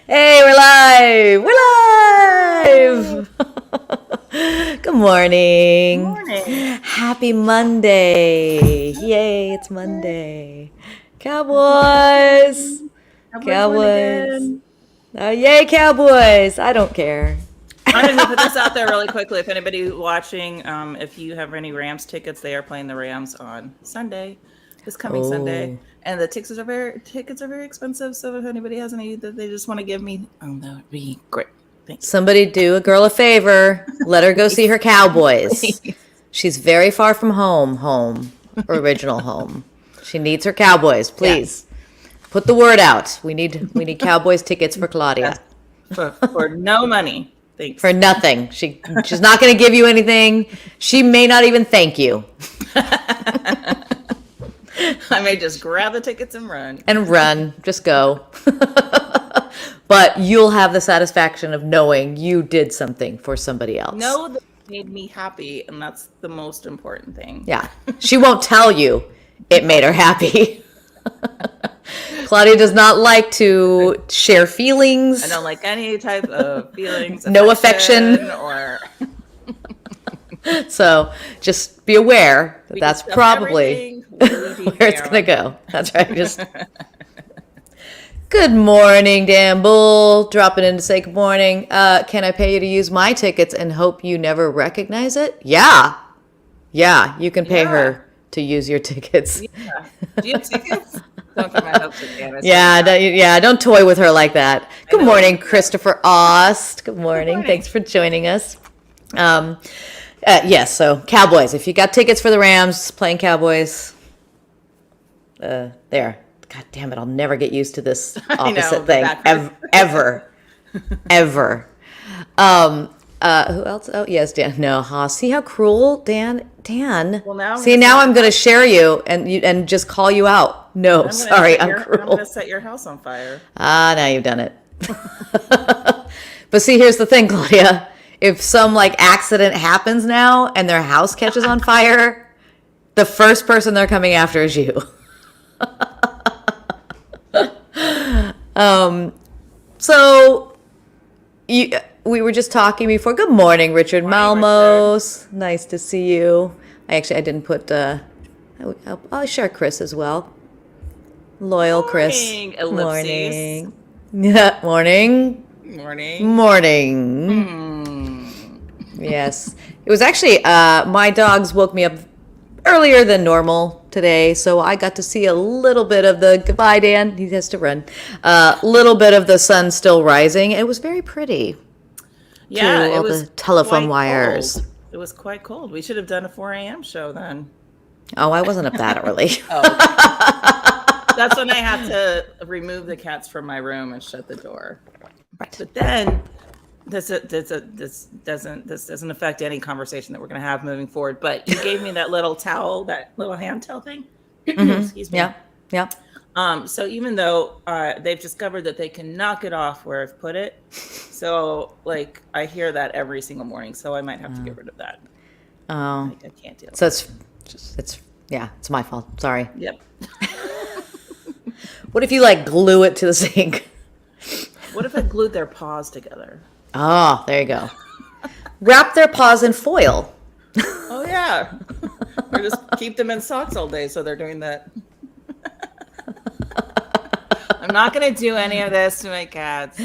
Hey, we're live! We're live! Good morning. Morning. Happy Monday. Yay, it's Monday. Cowboys. Cowboys win Cowboys. again. Yay, Cowboys. I don't care. I'm just gonna put this out there really quickly. If anybody watching, if you have any Rams tickets, they are playing the Rams on Sunday, this coming Sunday, Oh, and the tickets are very expensive. So if anybody has any that they just want to give me, that would be great. Thank you. somebody do a girl a favor. Let her go see her Cowboys. She's very far from home, original home. She needs her Cowboys, Yes, please. Put the word out. We need Cowboys tickets for Claudia. yes, for no money. For Thanks. nothing. She's not going to give you anything. She may not even thank you. I may just grab the tickets and run. And run. Just go. But you'll have the satisfaction of knowing you did something for somebody else. Know that it made me happy, and that's the most important thing. Yeah. She won't tell you it made her happy. Claudia does not like to share I feelings. don't like any type of feelings, No affection. or So just be aware that we that's discuss probably everything really deep where it's going to down. go. That's right. Just good morning, Dan Bull. Dropping in to say good morning. Can I pay you to use my tickets and hope you never recognize it? Yeah. Yeah, you can pay Yeah, her to use your tickets. yeah. Do you have tickets? Don't put my hopes in Canada. Yeah, don't toy with her like that. I Good know. morning, Christopher Ost. Good Good morning. morning. Thanks for joining us. Um, yes, so Cowboys. If you got tickets for the Rams playing Cowboys, there. God damn it, I'll never get used to this I know opposite the thing. backwards. Ever. Ever. Who else? Oh, yes, Dan. No, see how cruel, Dan? Dan. Well, now I'm See, gonna set now your I'm going to house. share you and just call you out. No, I'm gonna sorry, set I'm your. I'm cruel. gonna set your house on fire. Ah, now you've done it. But see, here's the thing, Claudia. If some like accident happens now and their house catches on fire, the first person they're coming after is you. So we were just talking before. Good morning, Richard Morning, Richard. Malmos. Nice to see you. I didn't put. I'll share Chris as well. Loyal Chris. Morning, ellipses. Morning. Yeah, morning. Morning. Morning. Hmm. Yes. It was actually, my dogs woke me up earlier than normal today, so I got to see a little bit of the, goodbye, Dan, he has to run, little bit of the sun still rising. It was very pretty Yeah, through it all was the telephone quite wires. cold. It was quite cold. We should have done a 4 a.m. show then. Oh, I wasn't up that early. Oh, okay. That's when I had to remove the cats from my room and shut the door. Right. But then this doesn't affect any conversation that we're going to have moving forward. But you gave me that little towel, that little hand towel thing. Excuse me. Yeah. Yeah. So even though they've discovered that they can knock it off where I've put it, so like I hear that every single morning. So I might have to get rid of that. Oh, I can't deal so with it. it's my fault. Sorry. Yep. What if you like glue it to the sink? What if I glued their paws together? Oh, there you go. Wrap their paws in foil. Oh yeah. Or just keep them in socks all day so they're doing that. I'm not gonna do any of this to my cats.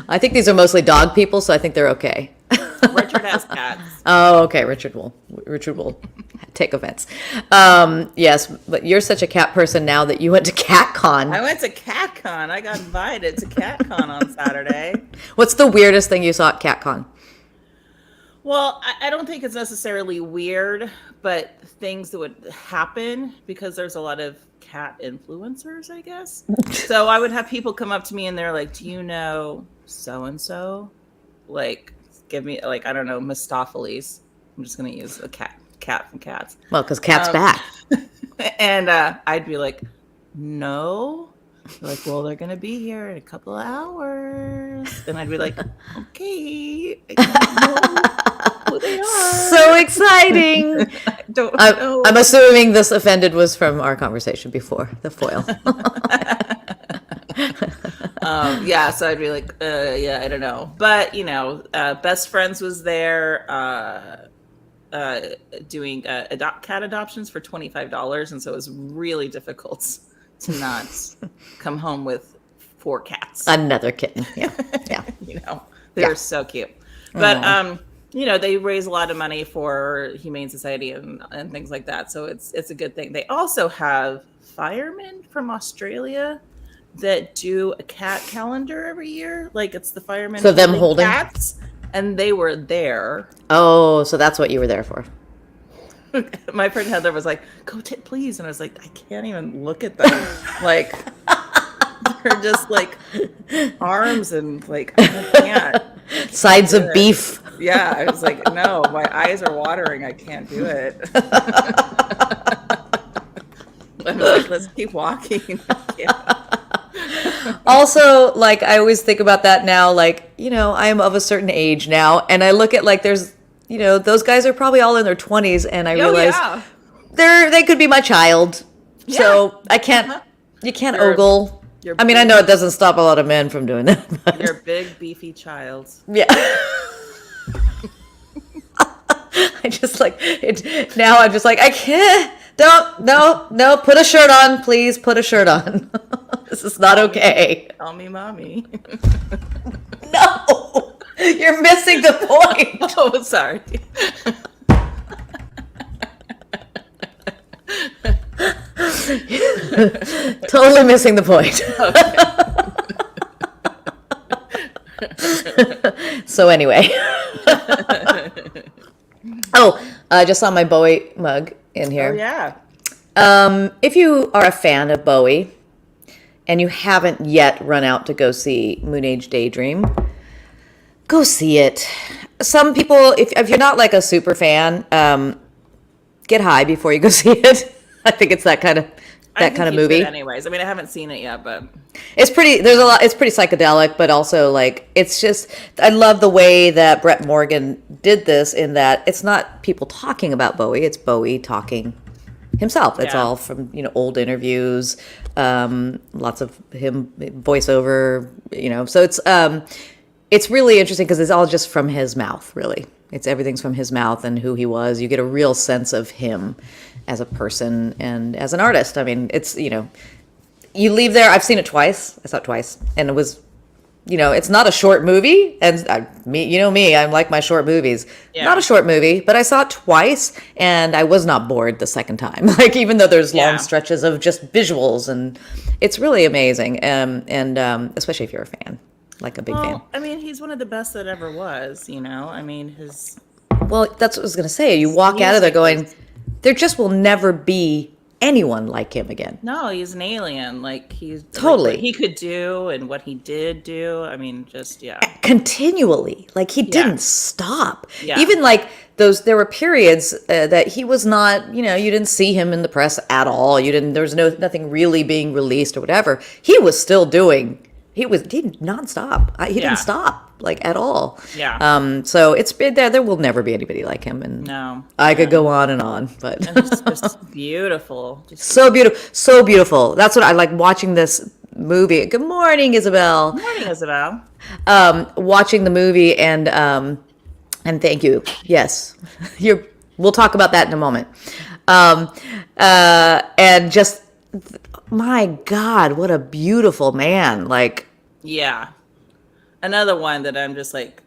I think these are mostly dog people, so I think they're okay. Richard has cats. Oh, okay. Richard will take offense. Yes, but you're such a cat person now that you went to CatCon. I went to CatCon. I got invited to CatCon on Saturday. What's the weirdest thing you saw at CatCon? Well, I don't think it's necessarily weird, but things that would happen because there's a lot of cat influencers, I guess. So I would have people come up to me and they're like, "Do you know so and so?" Like, give me like I don't know, Mistopheles. I'm just gonna use a cat from Cats. Well, because Cat's Um, back. and I'd be like, "No." They're like, "Well, they're gonna be here in a couple of hours," and I'd be like, "Okay, I don't know who they are. So exciting. I don't I'm, know." I'm assuming this offended was from our conversation before the foil. Yeah, so I'd be like, yeah, I don't know. But, Best Friends was there doing cat adoptions for $25. And so it was really difficult to not come home with 4 cats. Another kitten. Yeah. Yeah. They were so cute. But, they raise a lot of money for Humane Society and things like that. So it's a good thing. They also have firemen from Australia that do a cat calendar every year. Like it's the firemen. So them holding cats, and they were there. Oh, so that's what you were there for. My friend Heather was like, "Go please," and I was like, "I can't even look at them. Like they're just like arms and like I can't." Sides of beef. Yeah, I was like, "No, my eyes are watering. I can't do it." I was like, "Let's keep walking." Also, like, I always think about that now, like, I am of a certain age now, and I look at, like, there's, those guys are probably all in their 20s, and I realize they could be my child. Yeah. So I can't, you can't ogle. I mean, I know it doesn't stop a lot of men from doing that. But. Your big, beefy child. Yeah. I just like it now. I'm just like, I can't. No, put a shirt on, please. Put a shirt on. This is not okay. Call me mommy. No, you're missing the point. Oh, sorry. Totally missing the point. Okay. So anyway. Oh, I just saw my Bowie mug in here. Oh, yeah. If you are a fan of Bowie and you haven't yet run out to go see Moon Age Daydream, go see it. Some people, if you're not like a super fan, get high before you go see it. I think it's that kind of movie. Anyways, I mean, I haven't seen it yet, but it's pretty. There's a lot. It's pretty psychedelic, but also like it's just. I love the way that Brett Morgan did this. In that it's not people talking about Bowie. It's Bowie talking himself. It's all from old interviews, lots of him voiceover. So it's really interesting because it's all just from his mouth. Really, everything's from his mouth and who he was. You get a real sense of him as a person and as an artist. I mean, it's, you leave there. I've seen it twice. I saw it twice. And it was, it's not a short movie. And me, I like my short movies. Yeah. Not a short movie, but I saw it twice and I was not bored the second time. Like, even though there's long stretches of just visuals, and it's really amazing. And especially if you're a fan, like a big fan. I mean, he's one of the best that ever was, I mean, well, that's what I was going to say. You walk out of there going, there just will never be anyone like him again. No, he's an alien. Like he's totally like, what he could do and what he did do. I mean, just continually. Like he didn't stop. Yeah. Even like there were periods that he was not. You didn't see him in the press at all. There was nothing really being released or whatever. He was still doing. He did nonstop. He didn't stop like at all. Yeah. So it's there will never be anybody like him. And no, I could go on and on, but it's just beautiful. So beautiful. That's what I like watching this movie. Good morning, Isabel. Good morning, Isabel. Watching the movie and thank you. Yes, we'll talk about that in a moment. And just. My God, what a beautiful man. Like, yeah. Another one that I'm just like,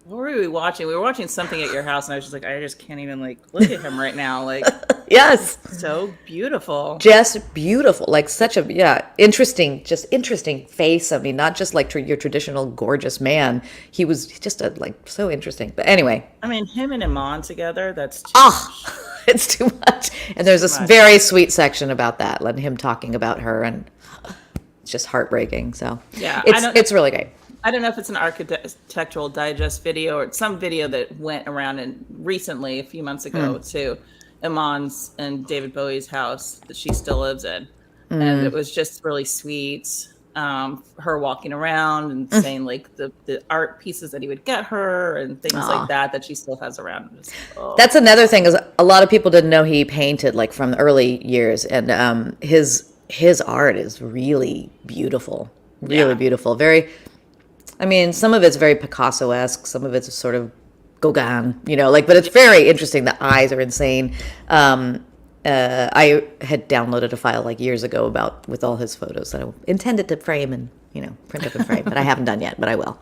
what were we watching? We were watching something at your house and I was just like, I just can't even like look at him right now. Like, yes. So beautiful. Just beautiful. Like such a, interesting face. I mean, not just like your traditional gorgeous man. He was just so interesting. But anyway. I mean, him and Iman together, that's too much. It's too much. And there's this very sweet section about that, letting him talking about her, and it's just heartbreaking. So yeah, it's really great. I don't know if it's an Architectural Digest video or some video that went around recently, a few months ago, to Iman's and David Bowie's house that she still lives in. And it was just really sweet. Her walking around and saying like the art pieces that he would get her and things like that she still has around. Just, That's another thing is a lot of people didn't know he painted like from the early years, and his art is really beautiful. really beautiful. Very, I mean, some of it's very Picasso-esque, some of it's sort of Gauguin, like, but it's very interesting. The eyes are insane. I had downloaded a file like years ago with all his photos that I intended to frame and, print up and frame, but I haven't done yet, but I will.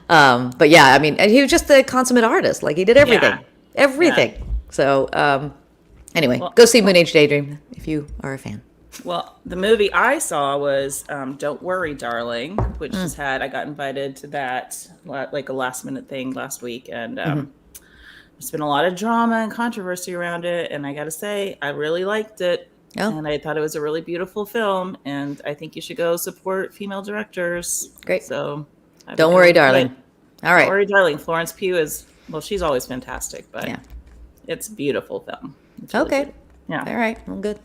But yeah, I mean, and he was just a consummate artist. Like, he did everything, everything. Yeah. So, anyway, go see Moon Age Daydream if you are a fan. Well, the movie I saw was Don't Worry, Darling, which I got invited to that, like a last minute thing last week. And there's been a lot of drama and controversy around it. And I got to say, I really liked it. Oh. And I thought it was a really beautiful film. And I think you should go support female directors. Great. So Don't Worry, Darling. All right. Don't Worry, Darling. Florence Pugh is, well, she's always fantastic, but it's a beautiful film. It's really okay. Good. Yeah. All right. Well, good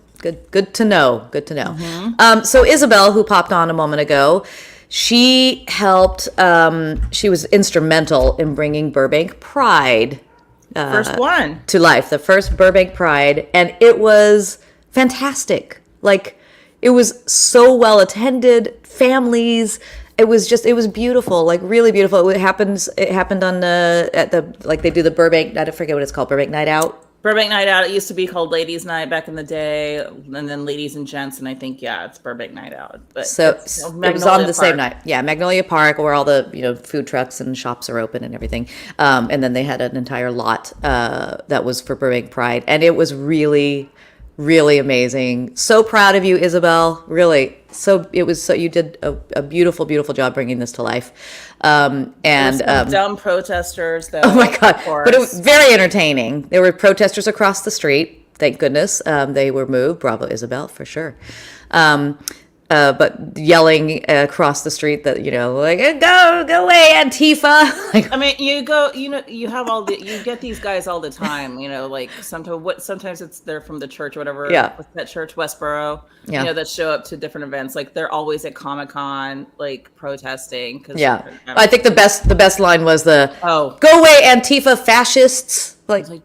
to know. Good to know. Mm-hmm. So Isabel, who popped on a moment ago, she helped, she was instrumental in bringing Burbank Pride first one to life, the first Burbank Pride. And it was fantastic. Like, it was so well attended, families. It was beautiful, like really beautiful. It happened on they do the Burbank, I forget what it's called, Burbank Night Out. Burbank Night Out. It used to be called Ladies Night back in the day, and then Ladies and Gents, and I think it's Burbank Night Out. But so it was on the same night, Magnolia Park, where all the food trucks and shops are open and everything. And then they had an entire lot that was for Burbank Pride, and it was really, really amazing. So proud of you, Isabel. Really, you did a beautiful, beautiful job bringing this to life. And dumb protesters, though. Oh my God! But it was very entertaining. There were protesters across the street. Thank goodness they were moved. Bravo, Isabel, for sure. But yelling across the street that like go away, Antifa. Like, I mean, you get these guys all the time. Like sometimes they're from the church or whatever. Yeah. What's that church, Westboro? Yeah. That show up to different events. Like they're always at Comic-Con, like protesting. I think the best line was go away, Antifa fascists. Like, do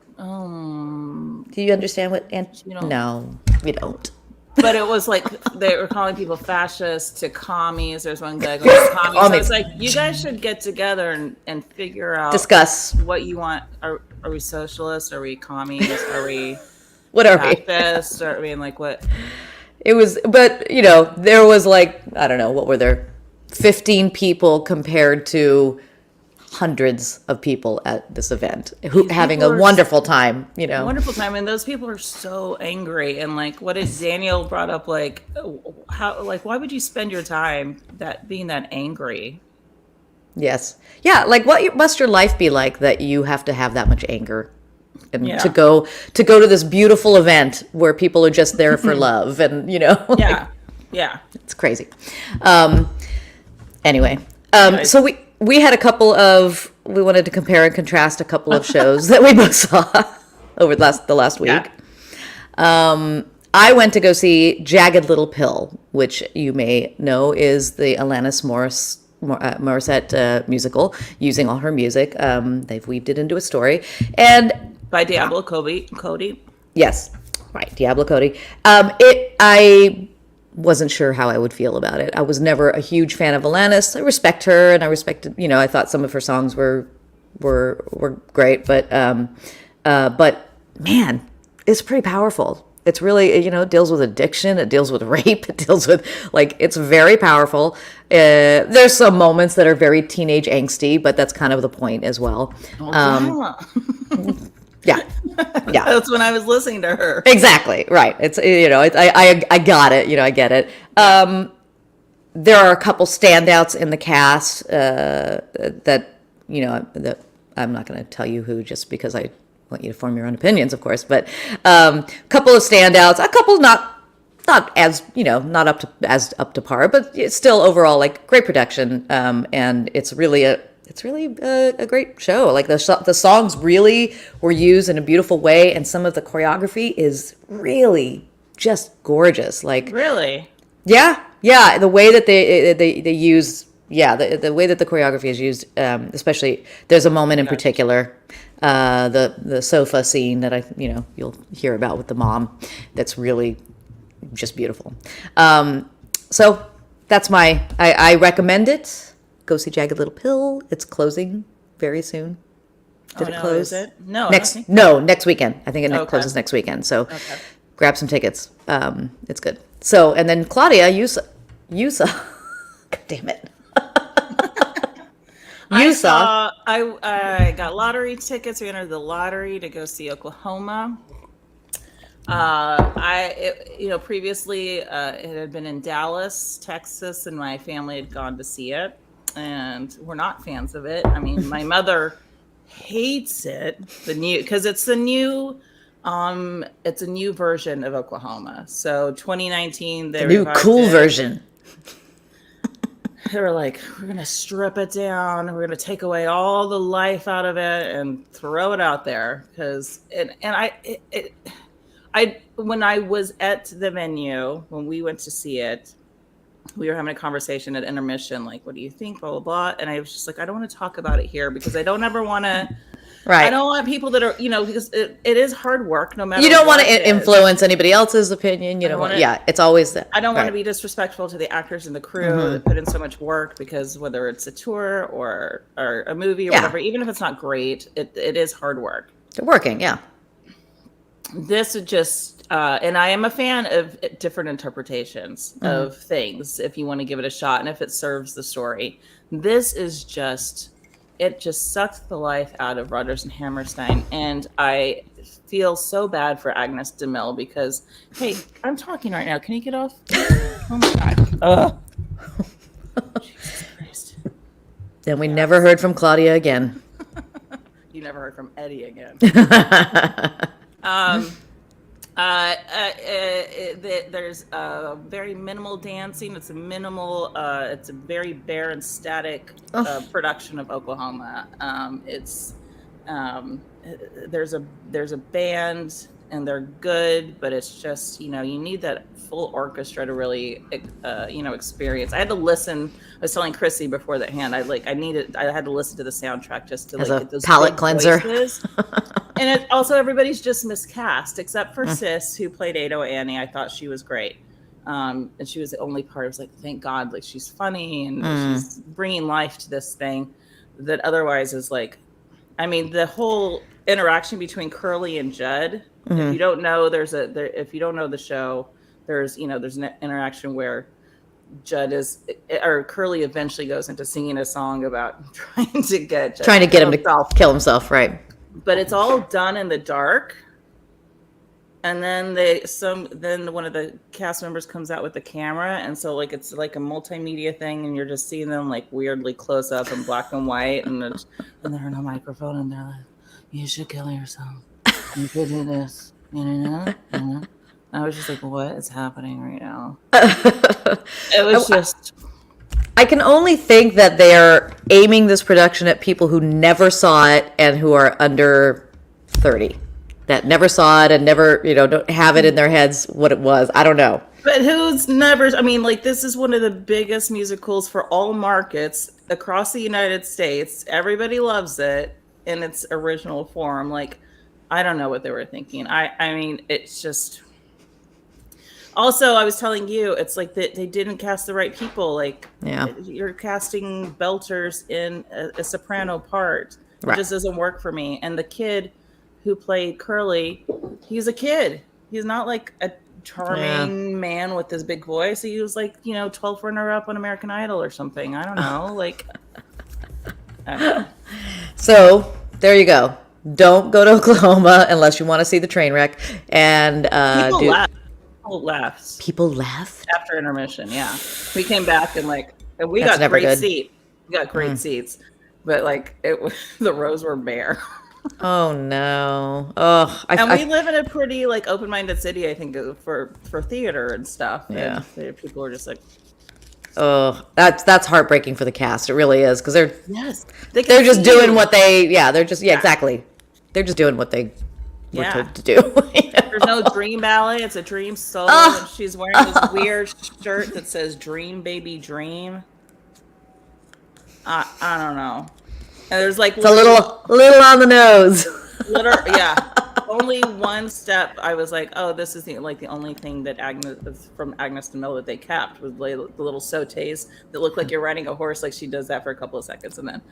you understand what No, we don't. But it was like they were calling people fascists to commies. There's one guy going commies. So it's like, you guys should get together and figure out, discuss what you want. Are we socialists? Are we commies? Are we what are fascists? Or, I mean, like what? It was, but there was like, I don't know, what were there, 15 people compared to hundreds of people at this event having a wonderful time, wonderful time. And those people are so angry. And like, what is Daniel brought up? Like, why would you spend your time being that angry? Yes. Yeah. Like, what must your life be like that you have to have that much anger and to go to this beautiful event where people are just there for love and, it's crazy. Anyway, so we had we wanted to compare and contrast a couple of shows that we both saw over the last week. Yeah. I went to go see Jagged Little Pill, which you may know is the Alanis Morissette musical, using all her music. They've weaved it into a story. And by Diablo Cody. Yes, right, Diablo Cody. I wasn't sure how I would feel about it. I was never a huge fan of Alanis. I respect her, and I respected, I thought some of her songs were great, but man, it's pretty powerful. It's really, it deals with addiction, it deals with rape, it deals with, it's very powerful. There's some moments that are very teenage angsty, but that's kind of the point as well. Yeah. That's when I was listening to her. Exactly. Right. It's, I got it. I get it. There are a couple standouts in the cast that I'm not going to tell you who, just because I want you to form your own opinions, of course, but a couple of standouts, a couple not as, not up to par, but it's still overall like great production. And it's really a great show. Like the songs really were used in a beautiful way, and some of the choreography is really just gorgeous. Like, really, yeah. The way that they use, the way that the choreography is used, especially there's a moment in particular, the sofa scene that you'll hear about with the mom, that's really just beautiful. So that's I recommend it. Go see Jagged Little Pill. It's closing very soon. Did it close? Is it? No, next weekend. I think it closes next weekend. So grab some tickets. It's good. So, and then Claudia, you saw. God damn it. I got lottery tickets. We entered the lottery to go see Oklahoma. Previously it had been in Dallas, Texas, and my family had gone to see it, and we're not fans of it. I mean, my mother hates it, because it's a new version of Oklahoma. So 2019, the new cool version. They were like, we're going to strip it down. We're going to take away all the life out of it and throw it out there. When I was at the venue, when we went to see it, we were having a conversation at intermission, like, what do you think, blah, blah, blah. And I was just like, I don't want to talk about it here because I don't ever want to. Right. I don't want people that are, because it is hard work no matter. You don't want to influence anybody else's opinion. You don't want to, it's always that. I don't want to be disrespectful to the actors and the crew that put in so much work, because whether it's a tour or a movie or whatever, even if it's not great, it is hard work. They're working, yeah. This is just, and I am a fan of different interpretations of things if you want to give it a shot and if it serves the story. This is just... It just sucked the life out of Rodgers and Hammerstein, and I feel so bad for Agnes DeMille because, hey, I'm talking right now. Can you get off? Oh my God! Ugh. Jesus Christ! Then we never heard from Claudia again. You never heard from Eddie again. There's very minimal dancing. It's a very bare and static production of Oklahoma. There's a band and they're good, but it's just, you need that full orchestra to really, experience. I had to listen. I was telling Crissy before that hand, I had to listen to the soundtrack just to get those palate cleanser. And also everybody's just miscast except for Sis, who played Ado Annie. I thought she was great. And she was the only part. I was like, thank God, like she's funny and she's bringing life to this thing that otherwise is like, I mean, the whole interaction between Curly and Judd. If you don't know, if you don't know the show, there's an interaction where Curly eventually goes into singing a song about trying to get him to kill himself, right? But it's all done in the dark. And then then one of the cast members comes out with the camera, and so like it's like a multimedia thing, and you're just seeing them like weirdly close up in black and white, and they're on a microphone, and they're like, "You should kill yourself. You could do this." I was just like, "What is happening right now?" It was just. I can only think that they're aiming this production at people who never saw it and who are under 30. That never saw it and never, don't have it in their heads what it was. I don't know. But who's never, I mean, like, this is one of the biggest musicals for all markets across the United States. Everybody loves it in its original form. Like, I don't know what they were thinking. I mean, it's just... Also, I was telling you, it's like that they didn't cast the right people. Like, you're casting belters in a soprano part. It just doesn't work for me. And the kid who played Curly, he's a kid. He's not like a charming man with this big voice. He was like, 12th runner-up on American Idol or something. I don't know. Like, I don't know. So, there you go. Don't go to Oklahoma unless you want to see the train wreck. And People left after intermission. Yeah, we came back and we got great seats. We got great seats, but the rows were bare. Oh no! We live in a pretty open-minded city, I think, for theater and stuff. Yeah, and people are just like, oh, that's heartbreaking for the cast. It really is, because they're just doing what they exactly. They're just doing what they were told to do. There's no dream ballet. It's a dream solo, and she's wearing this weird shirt that says "Dream Baby Dream." I don't know. And there's it's a little on the nose. A only one step I was like, oh, this is the only thing that Agnes de Mille that they kept was the little sautés that look like you're riding a horse. Like she does that for a couple of seconds, and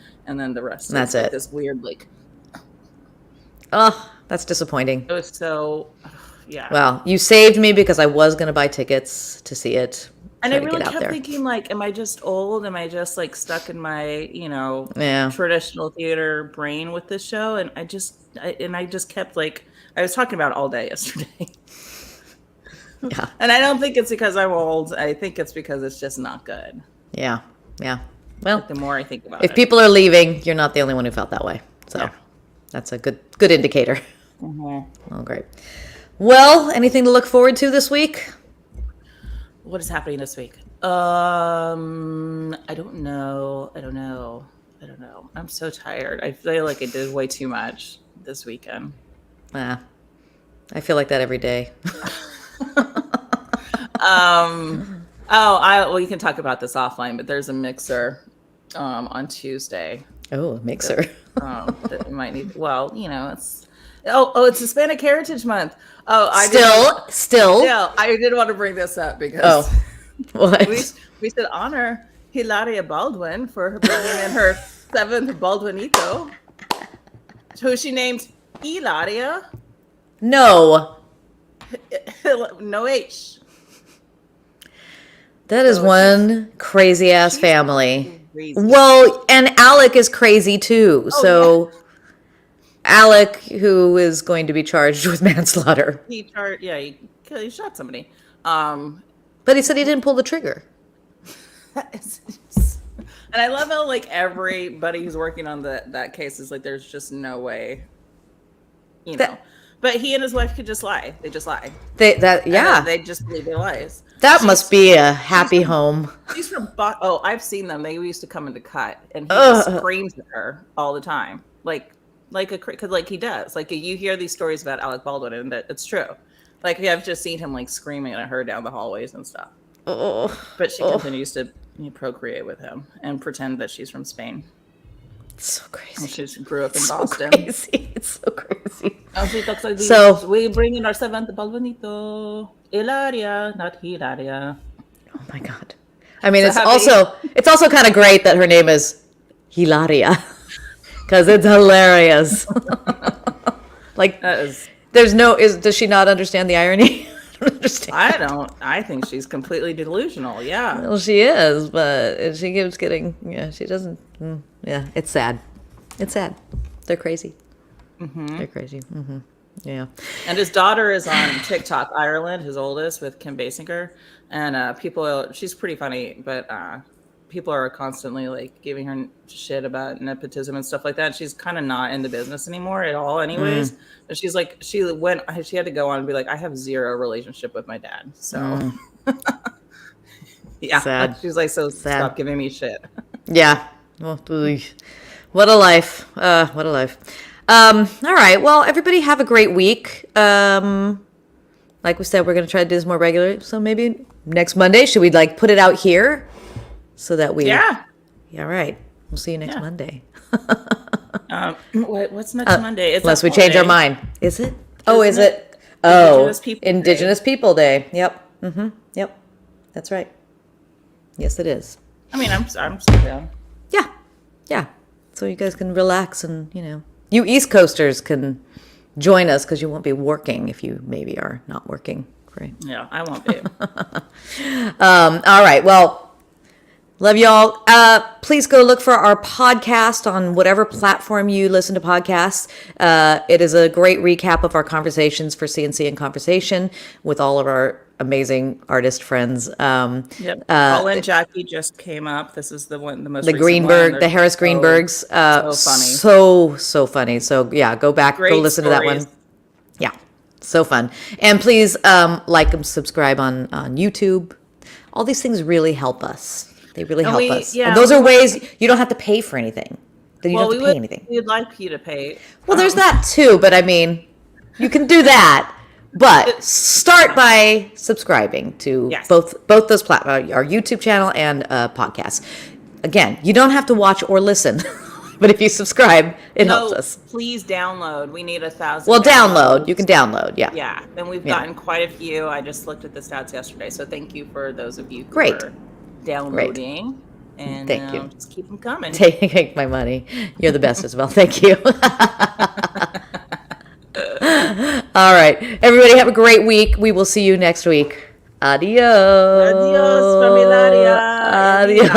then the rest That's is like it. this weird like. Oh, that's disappointing. It was so, yeah. Well, you saved me because I was going to buy tickets to see it. And I really kept thinking, like, am I just old? Am I just like stuck in my, traditional theater brain with this show? And I just kept like, I was talking about it all day yesterday. Yeah. And I don't think it's because I'm old. I think it's because it's just not good. Yeah. Yeah. Well, like the more I think about it. If people are leaving, you're not the only one who felt that way. So that's a good indicator. Mm-hmm. Oh, great. Well, anything to look forward to this week? What is happening this week? I don't know. I'm so tired. I feel like I did way too much this weekend. I feel like that every day. Well, you can talk about this offline, but there's a mixer on Tuesday. Oh, a mixer. That you might need. Well, it's Hispanic Heritage Month. Still. Yeah, I did want to bring this up because what? we should honor Hilaria Baldwin for her bringing in her 7th Baldwinito, who she named Hilaria. No H. That is one crazy ass family. Crazy. Well, and Alec is crazy too. So. Yeah. Alec, who is going to be charged with manslaughter. He shot somebody. But he said he didn't pull the trigger. And I love how like everybody who's working on that case is like, there's just no way, But he and his wife could just lie. They just lie. They just believe their lies. That must be a happy home. She's from I've seen them. They used to come into cut, and he just screams at her all the time, because he does. Like you hear these stories about Alec Baldwin, and that it's true. Like I've just seen him like screaming at her down the hallways and stuff. But she continues to procreate with him and pretend that she's from Spain. It's so crazy. And she grew up in Boston. Crazy. It's so crazy. And she talks like this. We bring in our 7th Baldwinito. Hilaria, not Hilaria. Oh my God. I mean, it's also kind of great that her name is Hilaria. Because it's hilarious. Like, does she not understand the irony? I don't understand. I think she's completely delusional. Yeah. Well, she is, but she keeps getting, she doesn't, it's sad. It's sad. They're crazy. Mm-hmm. They're crazy. Mm-hmm. Yeah. And his daughter is on TikTok, Ireland, his oldest, with Kim Basinger. And she's pretty funny, but people are constantly like giving her shit about nepotism and stuff like that. She's kind of not in the business anymore at all anyways. But she's like, she had to go on and be like, I have zero relationship with my dad. So yeah, sad. She's like, so sad. Stop giving me shit. Yeah. Well, what a life. What a life. All right. Well, everybody have a great week. Like we said, we're going to try to do this more regularly. So maybe next Monday, should we like put it out here? So that we... Yeah, right. We'll see you next Monday. What's next Monday? It's unless we change our mind. Is it? Is it? Indigenous People Day. Yep. Mm-hmm. Yep. That's right. Yes, it is. I mean, I'm still down. Yeah. Yeah. So you guys can relax and, you East Coasters can join us because you won't be working if you maybe are not working. Right? Yeah, I won't be. All right. Well... Love y'all. Please go look for our podcast on whatever platform you listen to podcasts. It is a great recap of our conversations for CNC and Conversation with all of our amazing artist friends. Yep. Paul and Jackie just came up. This is the most the Greenberg, the Harris Greenbergs. So funny. So funny. So yeah, go back, Great go listen stories. to that one. Yeah, so fun. And please like and subscribe on YouTube. All these things really help us. They really help us. Yeah, and those are ways you don't have to pay for anything. You don't have to pay anything. We'd like you to pay. Well, there's that too, but I mean, you can do that. But start by subscribing to both those platforms, our YouTube channel and podcast. Again, you don't have to watch or listen. But if you subscribe, it helps No, us. please download. We need 1,000. Well, download. You can download. Yeah. Yeah, and we've gotten quite a few. I just looked at the stats yesterday, so thank you for those of you who Great. are downloading. And Thank you. Just keep them coming. Take my money. You're the best as well. Thank you. All right. Everybody have a great week. We will see you next week. Adios. Adios, familiaria. Adios.